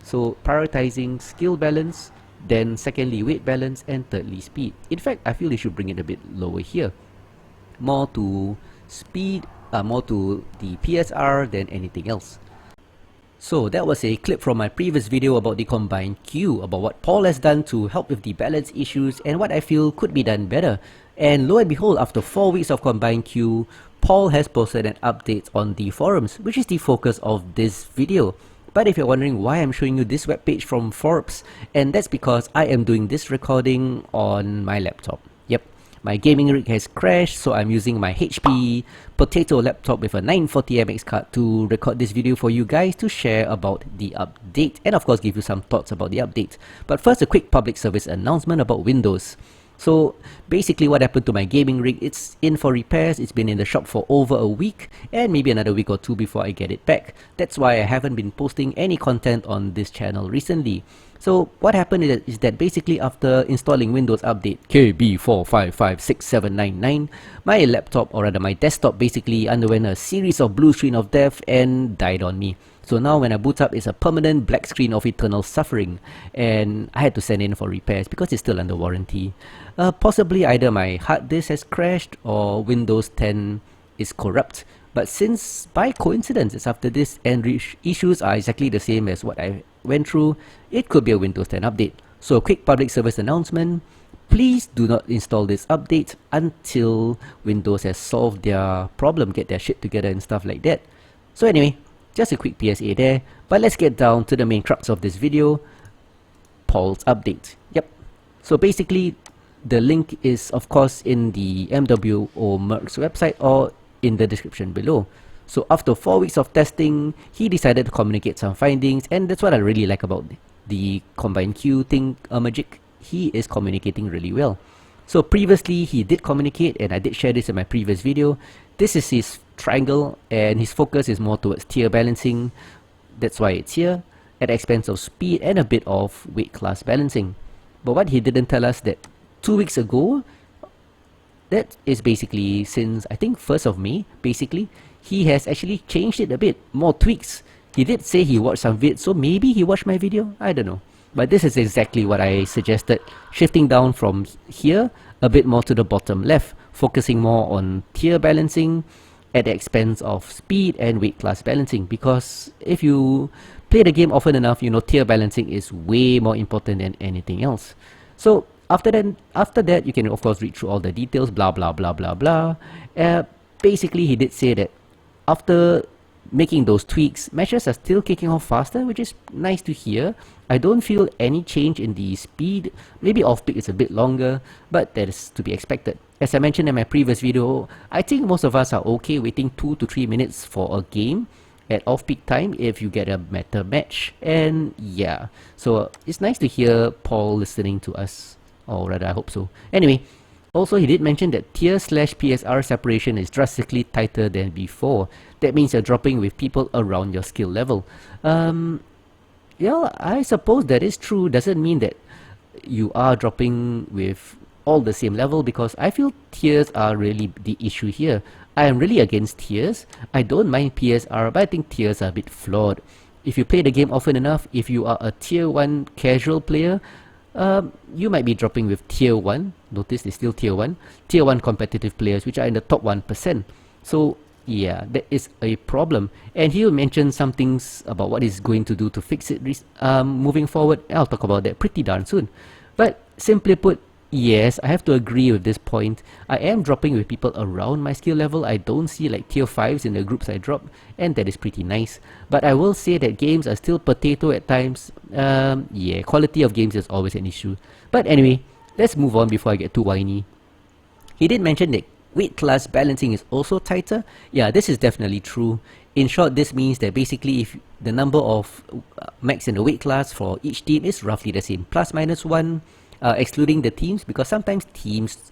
So prioritizing skill balance, then secondly weight balance, and thirdly speed. In fact, I feel they should bring it a bit lower here, more to speed, more to the PSR than anything else. So that was a clip from my previous video about the combined queue, about what Paul has done to help with the balance issues and what I feel could be done better. And lo and behold, after 4 weeks of combined queue, Paul has posted an update on the forums, which is the focus of this video. But if you're wondering why I'm showing you this webpage from Forbes, and that's because I am doing this recording on my laptop. Yep, my gaming rig has crashed, so I'm using my HP potato laptop with a 940 MX card to record this video for you guys to share about the update and of course give you some thoughts about the update. But first, a quick public service announcement about Windows. So basically what happened to my gaming rig, it's in for repairs, it's been in the shop for over a week and maybe another week or two before I get it back. That's why I haven't been posting any content on this channel recently. So what happened is that basically after installing Windows Update KB4556799, my laptop, or rather my desktop, basically underwent a series of blue screen of death and died on me. So now when I boot up, it's a permanent black screen of eternal suffering, and I had to send in for repairs because it's still under warranty. Possibly either my hard disk has crashed or Windows 10 is corrupt. But since by coincidence it's after this and issues are exactly the same as what I went through, it could be a Windows 10 update. So a quick public service announcement: please do not install this update until Windows has solved their problem, get their shit together and stuff like that. So anyway, just a quick PSA there, but let's get down to the main crux of this video, Paul's update. Yep, so basically the link is of course in the MWO Mercs website or in the description below. So after 4 weeks of testing, he decided to communicate some findings, and that's what I really like about the combined queue thing, Magic. He is communicating really well. So previously he did communicate, and I did share this in my previous video. This is his triangle and his focus is more towards tier balancing. That's why it's here, at the expense of speed and a bit of weight class balancing. But what he didn't tell us that 2 weeks ago, that is basically since I think 1st of May, basically, he has actually changed it a bit, more tweaks. He did say he watched some vids, so maybe he watched my video, I don't know. But this is exactly what I suggested, shifting down from here a bit more to the bottom left, focusing more on tier balancing at the expense of speed and weight class balancing. Because if you play the game often enough, you know tier balancing is way more important than anything else. So after that, you can of course read through all the details, blah blah blah blah blah. Basically, he did say that after making those tweaks, matches are still kicking off faster, which is nice to hear. I don't feel any change in the speed. Maybe off-peak is a bit longer, but that is to be expected. As I mentioned in my previous video, I think most of us are okay waiting 2 to 3 minutes for a game at off-peak time if you get a meta match. And yeah, so it's nice to hear Paul listening to us, or rather I hope so. Anyway, also he did mention that tier/PSR separation is drastically tighter than before. That means you're dropping with people around your skill level. Yeah, I suppose that is true. Doesn't mean that you are dropping with all the same level, because I feel tiers are really the issue here. I am really against tiers. I don't mind PSR, but I think tiers are a bit flawed. If you play the game often enough, if you are a tier 1 casual player, you might be dropping with tier 1. Notice it's still tier 1 competitive players, which are in the top 1%. So yeah, that is a problem. And he'll mention some things about what he's going to do to fix it moving forward. I'll talk about that pretty darn soon. But simply put, yes, I have to agree with this point. I am dropping with people around my skill level. I don't see like tier 5s in the groups I drop, and that is pretty nice. But I will say that games are still potato at times. Yeah, quality of games is always an issue. But anyway, let's move on before I get too whiny. He did mention that weight class balancing is also tighter. Yeah, this is definitely true. In short, this means that basically if the number of max in the weight class for each team is roughly the same, plus minus 1, excluding the teams, because sometimes teams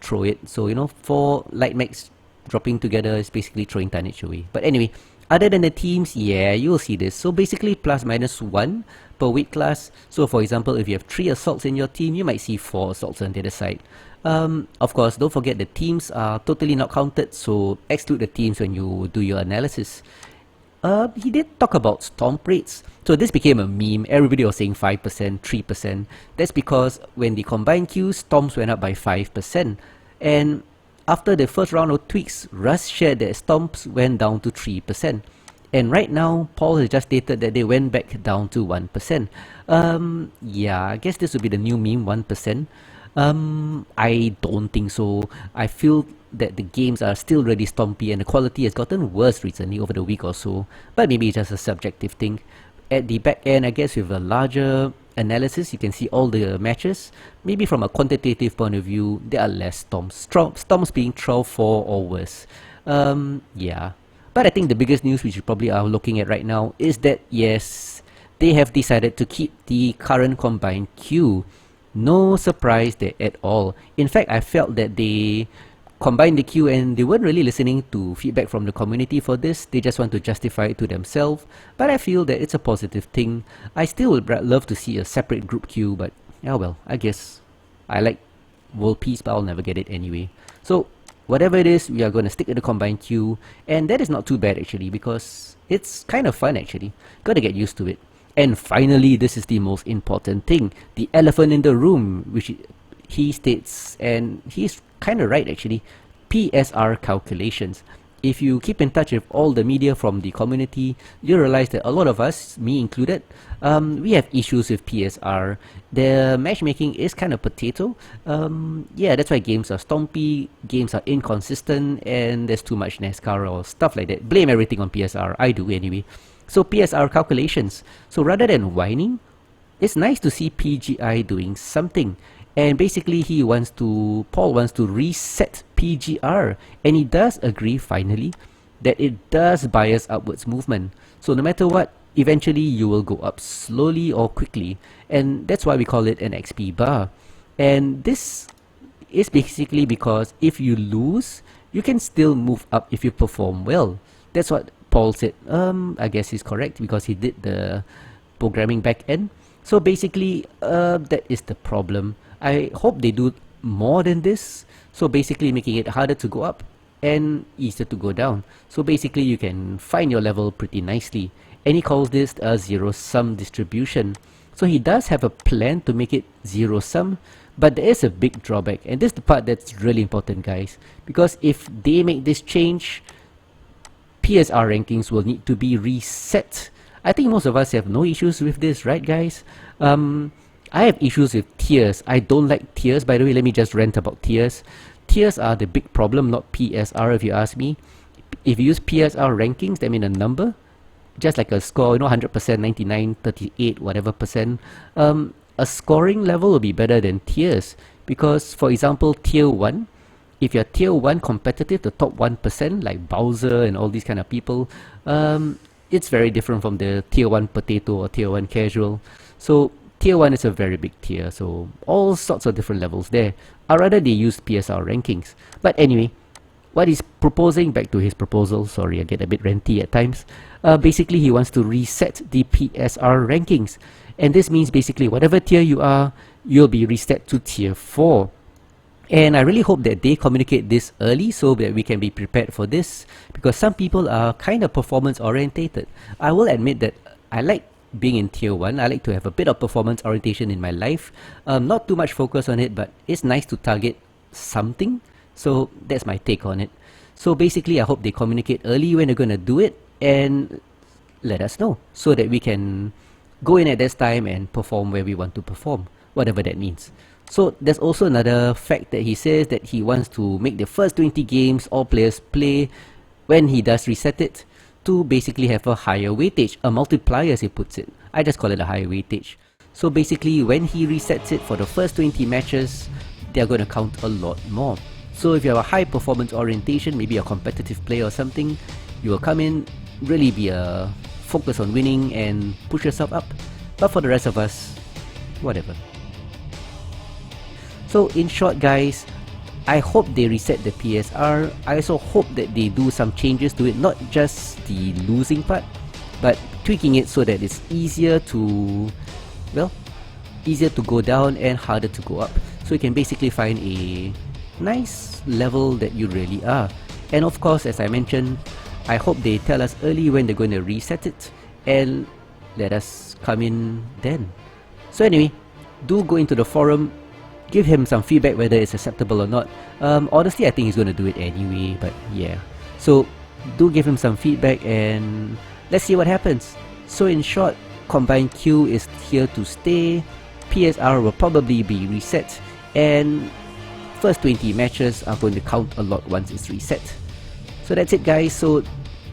throw it. So, you know, 4 light max dropping together is basically throwing tonnage away. But anyway, other than the teams, yeah, you'll see this. So basically plus minus 1 per weight class. So for example, if you have 3 assaults in your team, you might see 4 assaults on the other side. Of course, don't forget the teams are totally not counted, so exclude the teams when you do your analysis. He did talk about stomp rates. So this became a meme. Everybody was saying 5%, 3%. That's because when the combined queue, stomps went up by 5%. And after the first round of tweaks, Russ shared that stomps went down to 3%. And right now, Paul has just stated that they went back down to 1%. Yeah, I guess this would be the new meme, 1%. I don't think so. I feel that the games are still really stompy and the quality has gotten worse recently over the week or so. But maybe it's just a subjective thing. At the back end, I guess with a larger analysis, you can see all the matches. Maybe from a quantitative point of view, there are less stomps. Stomps being 12-4 or worse. Yeah. But I think the biggest news which you probably are looking at right now is that yes, they have decided to keep the current combined queue. No surprise there at all. In fact, I felt that they combined the queue and they weren't really listening to feedback from the community for this. They just want to justify it to themselves. But I feel that it's a positive thing. I still would love to see a separate group queue, but yeah, well, I guess I like world peace, but I'll never get it anyway. So whatever it is, we are going to stick to the combined queue, and that is not too bad actually, because it's kind of fun actually. Gotta get used to it. And finally, this is the most important thing, the elephant in the room, which he states, and he's kind of right actually, PSR calculations. If you keep in touch with all the media from the community, you realize that a lot of us, me included, we have issues with PSR. The matchmaking is kind of potato. Yeah, that's why games are stompy, games are inconsistent, and there's too much NASCAR or stuff like that. Blame everything on PSR. I do anyway. So PSR calculations. So rather than whining, it's nice to see PGI doing something. And basically Paul wants to reset PGR, and he does agree finally that it does bias upwards movement. So no matter what, eventually you will go up slowly or quickly, and that's why we call it an XP bar. And this is basically because if you lose, you can still move up if you perform well. That's what Paul said. I guess he's correct because he did the programming back end. So basically, that is the problem. I hope they do more than this. So basically making it harder to go up and easier to go down. So basically you can find your level pretty nicely. And he calls this a zero-sum distribution. So he does have a plan to make it zero-sum, but there is a big drawback. And this is the part that's really important, guys. Because if they make this change, PSR rankings will need to be reset. I think most of us have no issues with this, right guys? I have issues with tiers. I don't like tiers. By the way, let me just rant about tiers. Tiers are the big problem, not PSR if you ask me. If you use PSR rankings, that means a number, just like a score, 100%, 99, 38, whatever percent. A scoring level will be better than tiers. Because, for example, tier 1, if you're tier 1 competitive, the top 1%, like Bowser and all these kind of people, it's very different from the tier 1 potato or tier 1 casual. So tier 1 is a very big tier, so all sorts of different levels there. Or rather they use PSR rankings. But anyway, what he's proposing, back to his proposal, sorry I get a bit ranty at times, basically he wants to reset the PSR rankings. And this means basically whatever tier you are, you'll be reset to tier 4. And I really hope that they communicate this early so that we can be prepared for this, because some people are kind of performance orientated. I will admit that I like being in tier 1. I like to have a bit of performance orientation in my life. Not too much focus on it, but it's nice to target something. So that's my take on it. So basically I hope they communicate early when they're going to do it and let us know so that we can go in at this time and perform where we want to perform, whatever that means. So there's also another fact that he says that he wants to make the first 20 games all players play when he does reset it to basically have a higher weightage, a multiplier as he puts it. I just call it a higher weightage. So basically when he resets it for the first 20 matches, they're going to count a lot more. So if you have a high performance orientation, maybe a competitive player or something, you will come in, really be a focus on winning and push yourself up. But for the rest of us, whatever. So in short guys, I hope they reset the PSR. I also hope that they do some changes to it, not just the losing part, but tweaking it so that it's easier to, well, easier to go down and harder to go up. So you can basically find a nice level that you really are. And of course, as I mentioned, I hope they tell us early when they're going to reset it and let us come in then. So anyway, do go into the forum, give him some feedback whether it's acceptable or not. Honestly, I think he's going to do it anyway, but yeah. So do give him some feedback and let's see what happens. So in short, Combined Q is here to stay, PSR will probably be reset, and first 20 matches are going to count a lot once it's reset. So that's it guys, so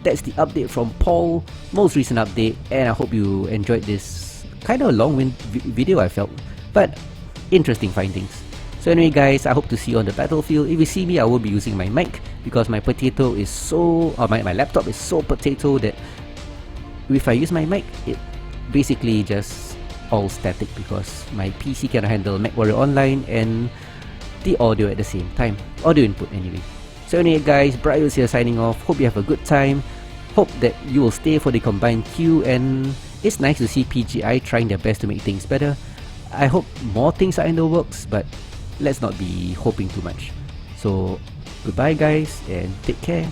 that's the update from Paul, most recent update, and I hope you enjoyed this kind of long video I felt, but interesting findings. So anyway guys, I hope to see you on the battlefield. If you see me, I will be using my mic because my potato is so, or my laptop is so potato that if I use my mic, it basically just all static because my PC cannot handle Mechwarrior Online and the audio at the same time, audio input anyway. So anyway guys, BrioS here signing off. Hope you have a good time. Hope that you will stay for the combined queue, and it's nice to see PGI trying their best to make things better. I hope more things are in the works, but let's not be hoping too much. So goodbye guys and take care.